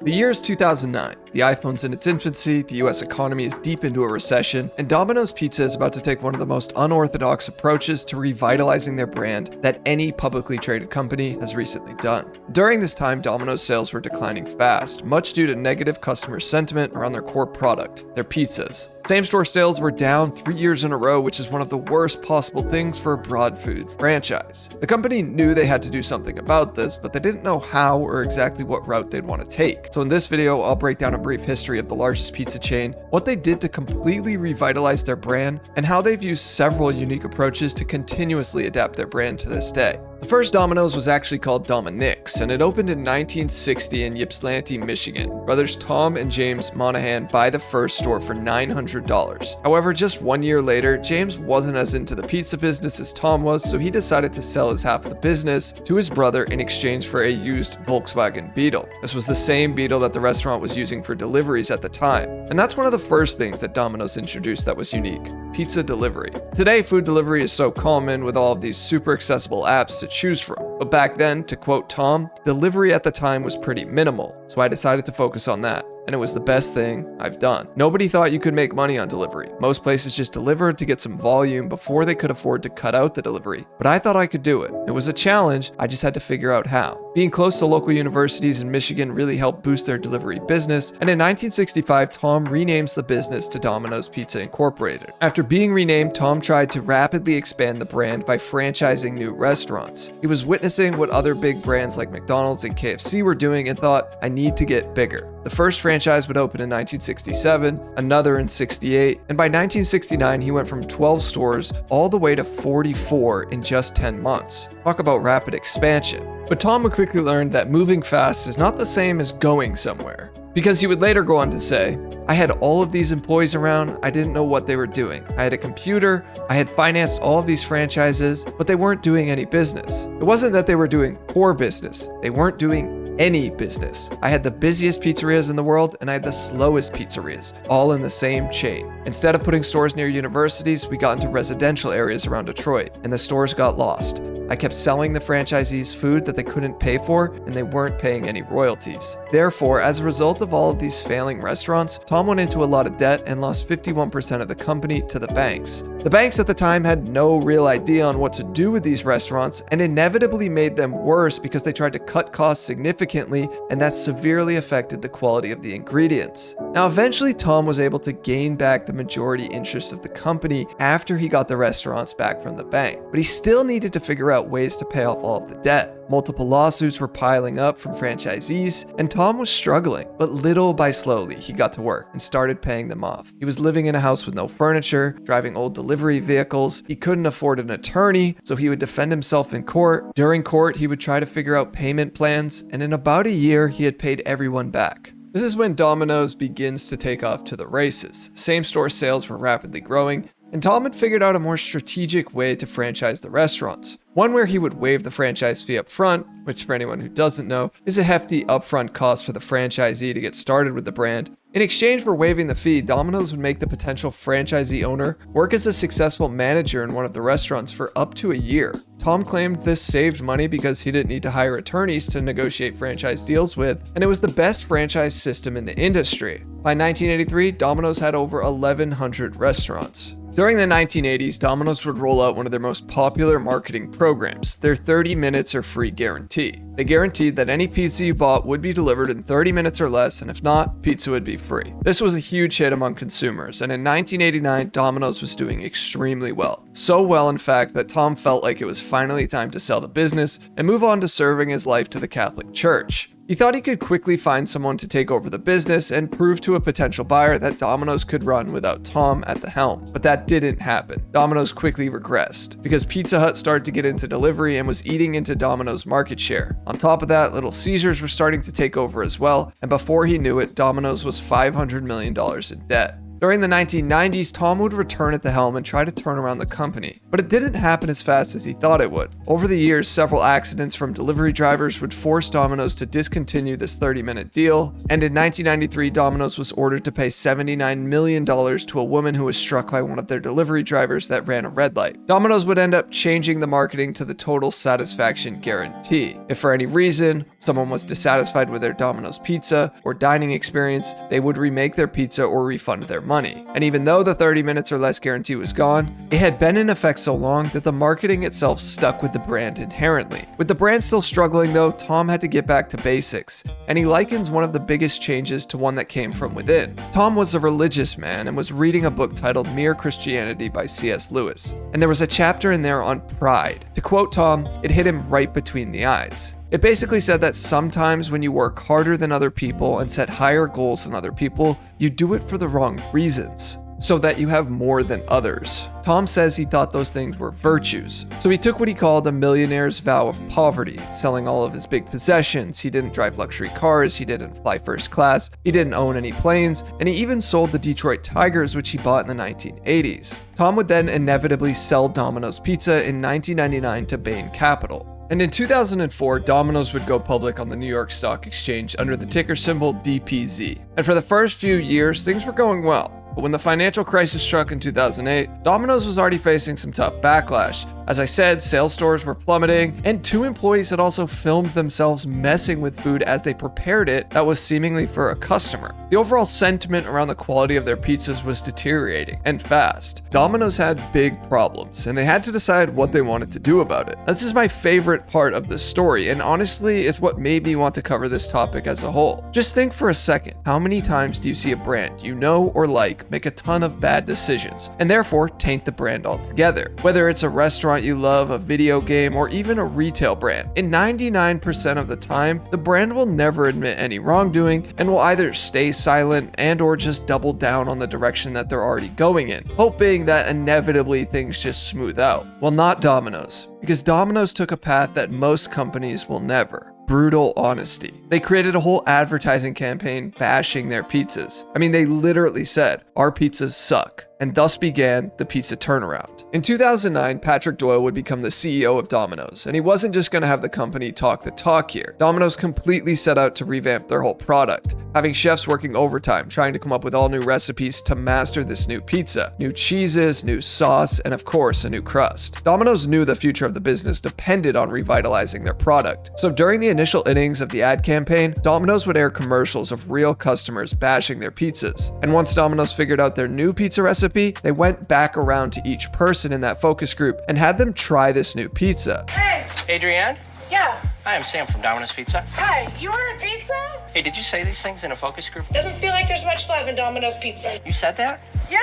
The year is 2009. The iPhone's in its infancy, the US economy is deep into a recession, and Domino's Pizza is about to take one of the most unorthodox approaches to revitalizing their brand that any publicly traded company has recently done. During this time, Domino's sales were declining fast, much due to negative customer sentiment around their core product, their pizzas. Same-store sales were down 3 years in a row, which is one of the worst possible things for a broad food franchise. The company knew they had to do something about this, but they didn't know how or exactly what route they'd want to take. So in this video, I'll break down a brief history of the largest pizza chain, what they did to completely revitalize their brand, and how they've used several unique approaches to continuously adapt their brand to this day. The first Domino's was actually called Dominix, and it opened in 1960 in Ypsilanti, Michigan. Brothers Tom and James Monahan buy the first store for $900. However, just 1 year later, James wasn't as into the pizza business as Tom was, so he decided to sell his half of the business to his brother in exchange for a used Volkswagen Beetle. This was the same Beetle that the restaurant was using for deliveries at the time. And that's one of the first things that Domino's introduced that was unique: pizza delivery. Today, food delivery is so common with all of these super accessible apps to choose from. But back then, to quote Tom, delivery at the time was pretty minimal, so I decided to focus on that. And it was the best thing I've done. Nobody thought you could make money on delivery. Most places just delivered to get some volume before they could afford to cut out the delivery. But I thought I could do it. It was a challenge, I just had to figure out how. Being close to local universities in Michigan really helped boost their delivery business, and in 1965, Tom renames the business to Domino's Pizza Incorporated. After being renamed, Tom tried to rapidly expand the brand by franchising new restaurants. He was witnessing what other big brands like McDonald's and KFC were doing and thought, I need to get bigger. The first franchise would open in 1967, another in 68, and by 1969 he went from 12 stores all the way to 44 in just 10 months. Talk about rapid expansion. But Tom would quickly learn that moving fast is not the same as going somewhere, because he would later go on to say, I had all of these employees around, I didn't know what they were doing. I had a computer, I had financed all of these franchises, but they weren't doing any business. It wasn't that they were doing poor business, they weren't doing any business. I had the busiest pizzerias in the world and I had the slowest pizzerias, all in the same chain. Instead of putting stores near universities, we got into residential areas around Detroit, and the stores got lost. I kept selling the franchisees food that they couldn't pay for, and they weren't paying any royalties. Therefore, as a result of all of these failing restaurants, Tom went into a lot of debt and lost 51% of the company to the banks. The banks at the time had no real idea on what to do with these restaurants, and inevitably made them worse because they tried to cut costs significantly, and that severely affected the quality of the ingredients. Now, eventually, Tom was able to gain back the majority interest of the company after he got the restaurants back from the bank, but he still needed to figure out ways to pay off all of the debt. Multiple lawsuits were piling up from franchisees, and Tom was struggling, but little by slowly, he got to work and started paying them off. He was living in a house with no furniture, driving old delivery vehicles. He couldn't afford an attorney, so he would defend himself in court. During court, he would try to figure out payment plans, and in about a year, he had paid everyone back. This is when Domino's begins to take off to the races. Same-store sales were rapidly growing, and Tom had figured out a more strategic way to franchise the restaurants. One where he would waive the franchise fee up front, which for anyone who doesn't know, is a hefty upfront cost for the franchisee to get started with the brand. In exchange for waiving the fee, Domino's would make the potential franchisee owner work as a successful manager in one of the restaurants for up to a year. Tom claimed this saved money because he didn't need to hire attorneys to negotiate franchise deals with, and it was the best franchise system in the industry. By 1983, Domino's had over 1,100 restaurants. During the 1980s, Domino's would roll out one of their most popular marketing programs, their 30 minutes or free guarantee. They guaranteed that any pizza you bought would be delivered in 30 minutes or less, and if not, pizza would be free. This was a huge hit among consumers, and in 1989, Domino's was doing extremely well. So well, in fact, that Tom felt like it was finally time to sell the business and move on to serving his life to the Catholic Church. He thought he could quickly find someone to take over the business and prove to a potential buyer that Domino's could run without Tom at the helm. But that didn't happen. Domino's quickly regressed because Pizza Hut started to get into delivery and was eating into Domino's market share. On top of that, Little Caesars were starting to take over as well, and before he knew it, Domino's was $500 million in debt. During the 1990s, Tom would return at the helm and try to turn around the company, but it didn't happen as fast as he thought it would. Over the years, several accidents from delivery drivers would force Domino's to discontinue this 30-minute deal, and in 1993, Domino's was ordered to pay $79 million to a woman who was struck by one of their delivery drivers that ran a red light. Domino's would end up changing the marketing to the total satisfaction guarantee. If for any reason someone was dissatisfied with their Domino's pizza or dining experience, they would remake their pizza or refund their money. And even though the 30 minutes or less guarantee was gone, it had been in effect so long that the marketing itself stuck with the brand inherently. With the brand still struggling though, Tom had to get back to basics, and he likens one of the biggest changes to one that came from within. Tom was a religious man and was reading a book titled Mere Christianity by C.S. Lewis, and there was a chapter in there on pride. To quote Tom, it hit him right between the eyes. It basically said that sometimes when you work harder than other people and set higher goals than other people, you do it for the wrong reasons, so that you have more than others. Tom says he thought those things were virtues. So he took what he called a millionaire's vow of poverty, selling all of his big possessions. He didn't drive luxury cars, he didn't fly first class, he didn't own any planes, and he even sold the Detroit Tigers, which he bought in the 1980s. Tom would then inevitably sell Domino's Pizza in 1999 to Bain Capital. And in 2004, Domino's would go public on the New York Stock Exchange under the ticker symbol DPZ. And for the first few years, things were going well. But when the financial crisis struck in 2008, Domino's was already facing some tough backlash. As I said, sales stores were plummeting, and 2 employees had also filmed themselves messing with food as they prepared it that was seemingly for a customer. The overall sentiment around the quality of their pizzas was deteriorating, and fast. Domino's had big problems, and they had to decide what they wanted to do about it. This is my favorite part of this story, and honestly, it's what made me want to cover this topic as a whole. Just think for a second, how many times do you see a brand you know or like make a ton of bad decisions, and therefore taint the brand altogether? Whether it's a restaurant you love, a video game, or even a retail brand. In 99% of the time, the brand will never admit any wrongdoing and will either stay silent and or just double down on the direction that they're already going in, hoping that inevitably things just smooth out. Well, not Domino's, because Domino's took a path that most companies will never. Brutal honesty. They created a whole advertising campaign bashing their pizzas. I mean, they literally said, "Our pizzas suck," and thus began the pizza turnaround. In 2009, Patrick Doyle would become the CEO of Domino's, and he wasn't just going to have the company talk the talk here. Domino's completely set out to revamp their whole product, having chefs working overtime, trying to come up with all new recipes to master this new pizza. New cheeses, new sauce, and of course, a new crust. Domino's knew the future of the business depended on revitalizing their product. So during the initial innings of the ad campaign, Domino's would air commercials of real customers bashing their pizzas. And once Domino's figured out their new pizza recipe, they went back around to each person in that focus group and had them try this new pizza. Hey! Adrienne? Yeah. Hi, I'm Sam from Domino's Pizza. Hi, you ordered pizza? Hey, did you say these things in a focus group? Doesn't feel like there's much love in Domino's Pizza. You said that? Yeah.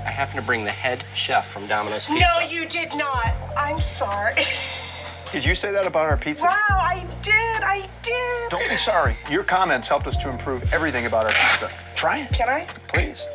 I happen to bring the head chef from Domino's Pizza. No, you did not. I'm sorry. Did you say that about our pizza? Wow, I did. Don't be sorry. Your comments helped us to improve everything about our pizza. Try it. Can I? Please.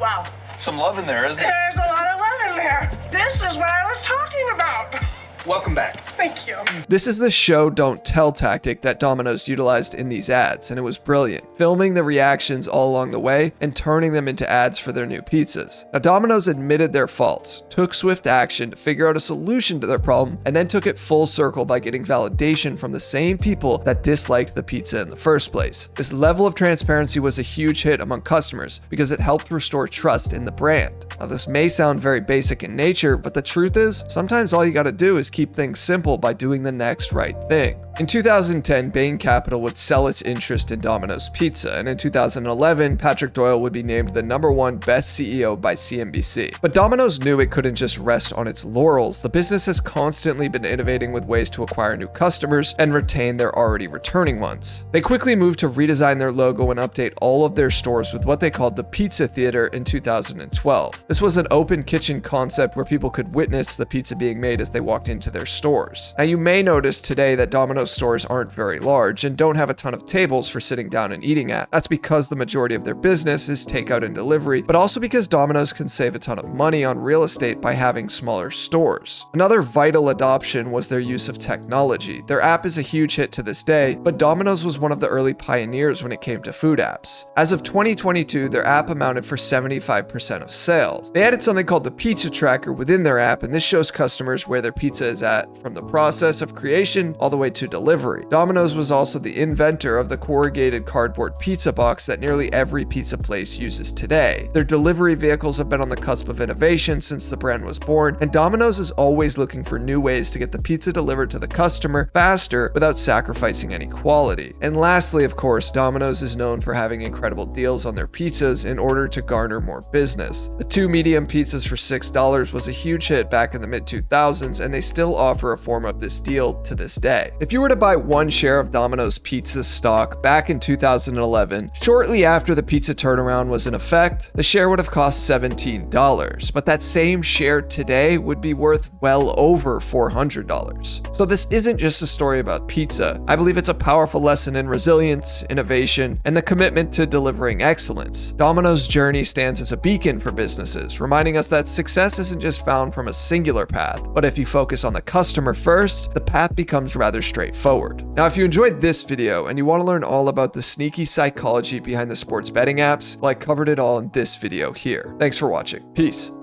Wow. Some love in there, isn't there? There's a lot of love in there. This is what I was talking about. Welcome back. Thank you. This is the show don't tell tactic that Domino's utilized in these ads, and it was brilliant, filming the reactions all along the way and turning them into ads for their new pizzas. Now, Domino's admitted their faults, took swift action to figure out a solution to their problem, and then took it full circle by getting validation from the same people that disliked the pizza in the first place. This level of transparency was a huge hit among customers because it helped restore trust in the brand. Now, this may sound very basic in nature, but the truth is, sometimes all you gotta do is keep things simple by doing the next right thing. In 2010, Bain Capital would sell its interest in Domino's Pizza, and in 2011, Patrick Doyle would be named the #1 best CEO by CNBC. But Domino's knew it couldn't just rest on its laurels. The business has constantly been innovating with ways to acquire new customers and retain their already returning ones. They quickly moved to redesign their logo and update all of their stores with what they called the Pizza Theater in 2012. This was an open kitchen concept where people could witness the pizza being made as they walked into into their stores. Now, you may notice today that Domino's stores aren't very large and don't have a ton of tables for sitting down and eating at. That's because the majority of their business is takeout and delivery, but also because Domino's can save a ton of money on real estate by having smaller stores. Another vital adoption was their use of technology. Their app is a huge hit to this day, but Domino's was one of the early pioneers when it came to food apps. As of 2022, their app amounted for 75% of sales. They added something called the pizza tracker within their app, and this shows customers where their pizza is at from the process of creation all the way to delivery. Domino's was also the inventor of the corrugated cardboard pizza box that nearly every pizza place uses today. Their delivery vehicles have been on the cusp of innovation since the brand was born, and Domino's is always looking for new ways to get the pizza delivered to the customer faster without sacrificing any quality. And lastly, of course, Domino's is known for having incredible deals on their pizzas in order to garner more business. The 2 medium pizzas for $6 was a huge hit back in the mid-2000s, and they still offer a form of this deal to this day. If you were to buy 1 share of Domino's Pizza stock back in 2011, shortly after the pizza turnaround was in effect, the share would have cost $17, but that same share today would be worth well over $400. So this isn't just a story about pizza. I believe it's a powerful lesson in resilience, innovation, and the commitment to delivering excellence. Domino's journey stands as a beacon for businesses, reminding us that success isn't just found from a singular path, but if you focus on the customer first, the path becomes rather straightforward. Now, if you enjoyed this video and you want to learn all about the sneaky psychology behind the sports betting apps, well, I covered it all in this video here. Thanks for watching. Peace.